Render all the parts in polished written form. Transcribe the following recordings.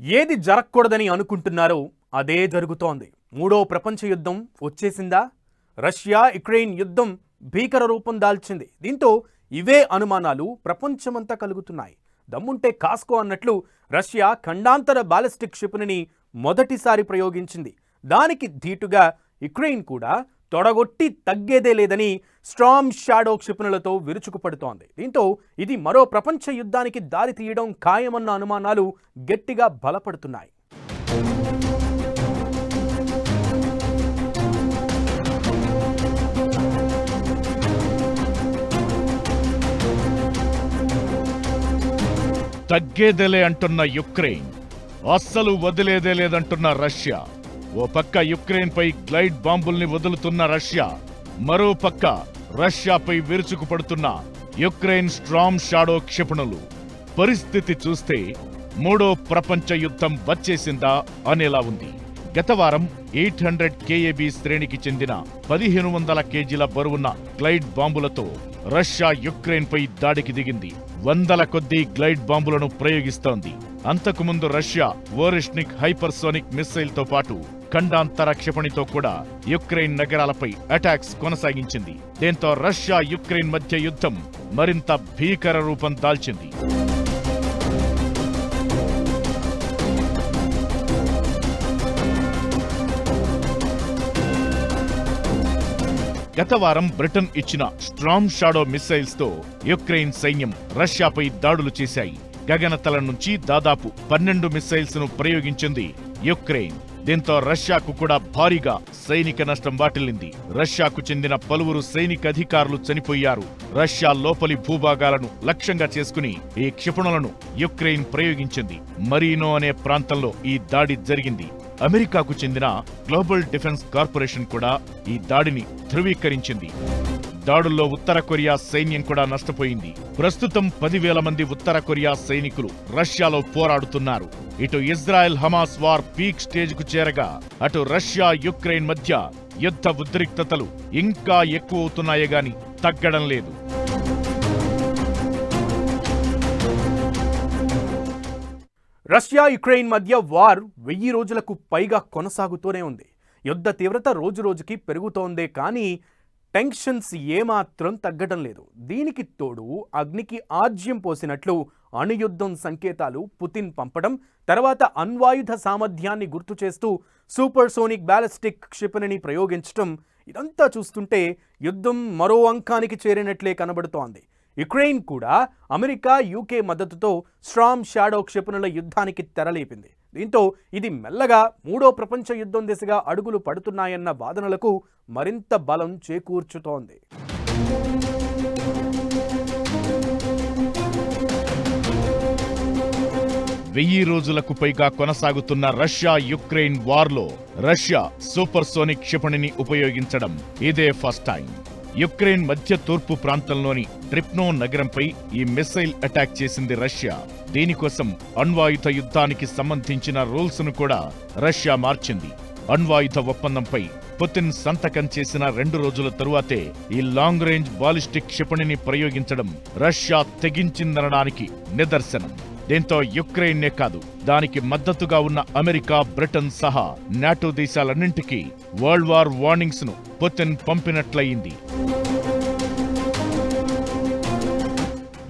ఏది జరగకూడదని అనుకుంటున్నారో అదే జరుగుతోంది. మూడో ప్రపంచ యుద్ధం వచ్చేసిందా? రష్యా యుక్రెయిన్ యుద్ధం భీకర రూపం దాల్చింది. దీంతో ఇవే అనుమానాలు ప్రపంచమంతా కలుగుతున్నాయి. దమ్ముంటే కాస్కో అన్నట్లు రష్యా ఖండాంతర బాలిస్టిక్ క్షిపణిని మొదటిసారి ప్రయోగించింది. దానికి ధీటుగా యుక్రెయిన్ కూడా తొడగొట్టి తగ్గేదే లేదని స్టార్మ్ షాడో క్షిపణులతో విరుచుకుపడుతోంది. దీంతో ఇది మరో ప్రపంచ యుద్ధానికి దారి తీయడం ఖాయమన్న అనుమానాలు గట్టిగా బలపడుతున్నాయి. తగ్గేదేలే అంటున్న యుక్రెయిన్, అస్సలు వదిలేదే లేదంటున్న రష్యా. ఓ పక్క యుక్రెయిన్పై గ్లైడ్ బాంబుల్ని వదులుతున్న రష్యా, మరో పక్క రష్యాపై విరుచుకుపడుతున్న యుక్రెయిన్ స్టార్మ్ షాడో క్షిపణులు. పరిస్థితి చూస్తే మూడో ప్రపంచ యుద్ధం వచ్చేసిందా అనేలా ఉంది. గత వారం 800 KAB శ్రేణికి చెందిన 1500 kgల బరువున్న గ్లైడ్ బాంబులతో రష్యా యుక్రెయిన్పై దాడికి దిగింది. వందల కొద్దీ గ్లైడ్ బాంబులను ప్రయోగిస్తోంది. అంతకుముందు రష్యా ఓరెష్నిక్ హైపర్సోనిక్ మిస్సైల్తో పాటు ఖండాంతర క్షిపణితో కూడా యుక్రెయిన్ నగరాలపై అటాక్స్ కొనసాగించింది. దీంతో రష్యా యుక్రెయిన్ మధ్య యుద్ధం మరింత భీకర రూపం దాల్చింది. గత వారం బ్రిటన్ ఇచ్చిన స్టార్మ్ షాడో మిస్సైల్స్ తో యుక్రెయిన్ సైన్యం రష్యాపై దాడులు చేశాయి. గగనతల నుంచి దాదాపు 12 మిస్సైల్స్ ను ప్రయోగించింది యుక్రెయిన్. దీంతో రష్యాకు కూడా భారీగా సైనిక నష్టం వాటిల్లింది. రష్యాకు చెందిన పలువురు సైనిక అధికారులు చనిపోయారు. రష్యా లోపలి భూభాగాలను లక్ష్యంగా చేసుకుని ఈ క్షిపణులను యుక్రెయిన్ ప్రయోగించింది. మరీనో అనే ప్రాంతంలో ఈ దాడి జరిగింది. అమెరికాకు చెందిన గ్లోబల్ డిఫెన్స్ కార్పొరేషన్ కూడా ఈ దాడిని ధృవీకరించింది. దాడుల్లో ఉత్తర కొరియా సైన్యం కూడా నష్టపోయింది. ప్రస్తుతం 10,000 మంది ఉత్తర కొరియా సైనికులు రష్యాలో పోరాడుతున్నారు. ఇటు ఇజ్రాయెల్ హమాస్ వార్ పీక్ స్టేజ్కు చేరగా అటు రష్యా యుక్రెయిన్ మధ్య యుద్ధ ఉద్రిక్తతలు ఇంకా ఎక్కువ అవుతున్నాయే గాని తగ్గడం లేదు. రష్యా యుక్రెయిన్ మధ్య వార్ 1000 రోజులకు పైగా కొనసాగుతూనే ఉంది. యుద్ధ తీవ్రత రోజురోజుకి పెరుగుతోందే కానీ టెన్షన్స్ ఏమాత్రం తగ్గడం లేదు. దీనికి తోడు అగ్నికి ఆజ్యం పోసినట్లు అణుయుద్ధం సంకేతాలు పుతిన్ పంపడం, తర్వాత అణ్వాయుధ సామర్థ్యాన్ని గుర్తు చేస్తూ సూపర్సోనిక్ బ్యాలిస్టిక్ క్షిపణిని ప్రయోగించడం, ఇదంతా చూస్తుంటే యుద్ధం మరో అంకానికి చేరినట్లే కనబడుతోంది. యుక్రెయిన్ కూడా అమెరికా, UK మద్దతుతో స్టార్మ్ షాడో క్షిపణుల యుద్ధానికి తెరలేపింది. దీంతో ఇది మెల్లగా మూడో ప్రపంచ యుద్ధం దిశగా అడుగులు పడుతున్నాయన్న వాదనలకు మరింత బలం చేకూర్చుతోంది. వెయ్యి రోజులకు పైగా కొనసాగుతున్న రష్యా యుక్రెయిన్ వార్లో రష్యా సూపర్సోనిక్ క్షిపణిని ఉపయోగించడం ఇదే ఫస్ట్ టైం. యుక్రెయిన్ మధ్య తూర్పు ప్రాంతంలోని ట్రిప్నో నగరంపై ఈ మిస్సైల్ అటాక్ చేసింది రష్యా. దీనికోసం అణ్వాయుధ యుద్ధానికి సంబంధించిన రూల్స్ ను కూడా రష్యా మార్చింది. అణ్వాయుధ ఒప్పందంపై పుతిన్ సంతకం చేసిన 2 రోజుల తరువాతే ఈ లాంగ్ రేంజ్ బాలిస్టిక్ క్షిపణిని ప్రయోగించడం రష్యా తెగించిందనడానికి నిదర్శనం. దీంతో యుక్రెయిన్నే కాదు, దానికి మద్దతుగా ఉన్న అమెరికా, బ్రిటన్ సహా నాటో దేశాలన్నింటికీ వరల్డ్ వార్ వార్నింగ్స్ ను పుతిన్ పంపినట్లయింది.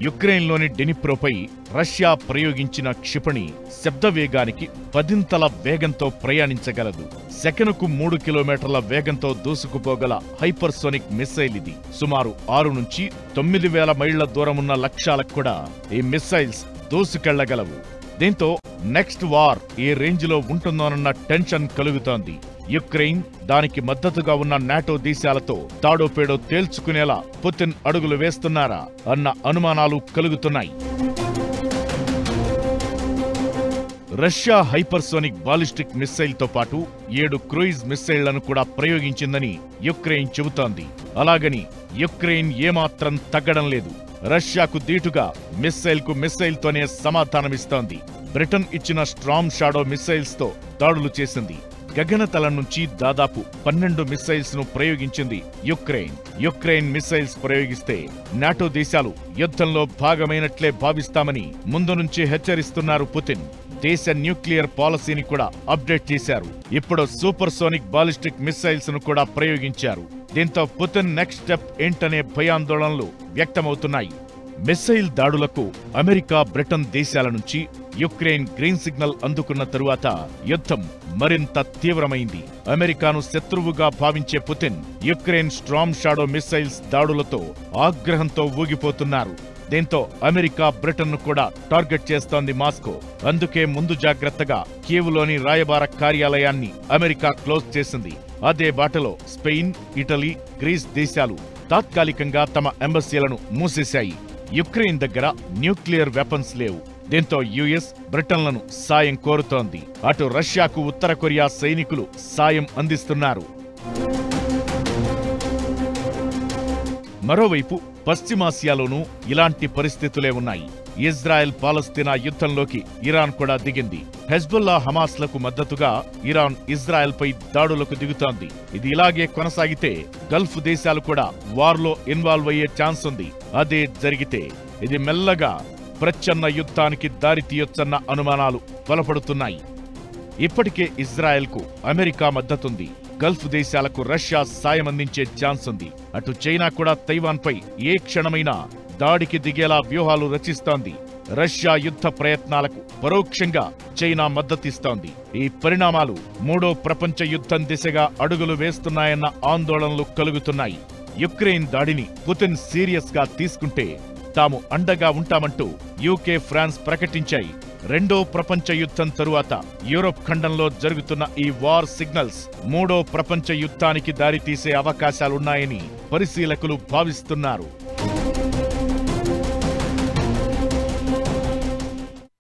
యుక్రెయిన్లోని డెనిప్రోపై రష్యా ప్రయోగించిన క్షిపణి శబ్ద వేగానికి 10ంతల వేగంతో ప్రయాణించగలదు. సెకనుకు 3 కిలోమీటర్ల వేగంతో దూసుకుపోగల హైపర్సోనిక్ మిస్సైల్ ఇది. సుమారు 6 నుంచి 9,000 మైళ్ల దూరమున్న లక్ష్యాలకు కూడా ఈ మిస్సైల్స్ దూసుకెళ్లగలవు. దీంతో నెక్స్ట్ వార్ ఏ రేంజ్లో ఉంటుందోనన్న టెన్షన్ కలుగుతోంది. యుక్రెయిన్, దానికి మద్దతుగా ఉన్న నాటో దేశాలతో తాడోపేడో తేల్చుకునేలా పుతిన్ అడుగులు వేస్తున్నారా అన్న అనుమానాలు కలుగుతున్నాయి. రష్యా హైపర్సోనిక్ బాలిస్టిక్ మిస్సైల్తో పాటు 7 క్రూయిజ్ మిస్సైళ్లను కూడా ప్రయోగించిందని యుక్రెయిన్ చెబుతోంది. అలాగని యుక్రెయిన్ ఏమాత్రం తగ్గడం లేదు. రష్యాకు దీటుగా మిస్సైల్కు మిస్సైల్తోనే సమాధానమిస్తోంది. బ్రిటన్ ఇచ్చిన స్టార్మ్ షాడో మిస్సైల్స్ తో దాడులు చేసింది. గగనతలం నుంచి దాదాపు 12 మిస్సైల్స్ ను ప్రయోగించింది యుక్రెయిన్. యుక్రెయిన్ మిస్సైల్స్ ప్రయోగిస్తే నాటో దేశాలు యుద్ధంలో భాగమైనట్లే భావిస్తామని ముందు నుంచి హెచ్చరిస్తున్నారు పుతిన్. దేశ న్యూక్లియర్ పాలసీని కూడా అప్డేట్ చేశారు. ఇప్పుడు సూపర్ సోనిక్ బాలిస్టిక్ మిస్సైల్స్ ను కూడా ప్రయోగించారు. దీంతో పుతిన్ నెక్స్ట్ స్టెప్ ఏంటనే భయాందోళనలు వ్యక్తమవుతున్నాయి. మిస్సైల్ దాడులకు అమెరికా, బ్రిటన్ దేశాల నుంచి యుక్రెయిన్ గ్రీన్ సిగ్నల్ అందుకున్న తరువాత యుద్ధం మరింత తీవ్రమైంది. అమెరికాను శత్రువుగా భావించే Putin Ukraine storm shadow missiles దాడులతో ఆగ్రహంతో ఊగిపోతున్నారు. దీంతో అమెరికా, బ్రిటన్ను కూడా టార్గెట్ చేస్తోంది మాస్కో. అందుకే ముందు జాగ్రత్తగా కీవ్లోని రాయబార కార్యాలయాన్ని అమెరికా క్లోజ్ చేసింది. అదే బాటలో స్పెయిన్, ఇటలీ, గ్రీస్ దేశాలు తాత్కాలికంగా తమ ఎంబసీలను మూసేశాయి. యుక్రెయిన్ దగ్గర న్యూక్లియర్ వెపన్స్ లేవు. దీంతో యుఎస్, బ్రిటన్లను సాయం కోరుతోంది. అటు రష్యాకు ఉత్తర కొరియా సైనికులు సాయం అందిస్తున్నారు. మరోవైపు పశ్చిమాసియాలోనూ ఇలాంటి పరిస్థితులే ఉన్నాయి. ఇజ్రాయెల్ పాలస్తీనా యుద్ధంలోకి ఇరాన్ కూడా దిగింది. హెజ్బుల్లా, హమాస్లకు మద్దతుగా ఇరాన్ ఇజ్రాయెల్పై దాడులకు దిగుతోంది. ఇది ఇలాగే కొనసాగితే గల్ఫ్ దేశాలు కూడా వార్లో ఇన్వాల్వ్ అయ్యే ఛాన్స్ ఉంది. అదే జరిగితే ఇది మెల్లగా ప్రచ్ఛన్న యుద్ధానికి దారితీయొచ్చన్న అనుమానాలు బలపడుతున్నాయి. ఇప్పటికే ఇజ్రాయెల్కు అమెరికా మద్దతుంది. గల్ఫ్ దేశాలకు రష్యా సాయం అందించే ఛాన్స్ ఉంది. అటు చైనా కూడా తైవాన్పై ఏ క్షణమైనా దాడికి దిగేలా వ్యూహాలు రచిస్తోంది. రష్యా యుద్ధ ప్రయత్నాలకు పరోక్షంగా చైనా మద్దతిస్తోంది. ఈ పరిణామాలు మూడో ప్రపంచ యుద్ధం దిశగా అడుగులు వేస్తున్నాయన్న ఆందోళనలు కలుగుతున్నాయి. యుక్రెయిన్ దాడిని పుతిన్ సీరియస్ గా తీసుకుంటే తాము అండగా ఉంటామంటూ యూకే, ఫ్రాన్స్ ప్రకటించాయి. రెండో ప్రపంచ యుద్ధం తరువాత యూరోప్ ఖండంలో జరుగుతున్న ఈ వార్ సిగ్నల్స్ మూడో ప్రపంచ యుద్ధానికి దారితీసే అవకాశాలున్నాయని పరిశీలకులు భావిస్తున్నారు.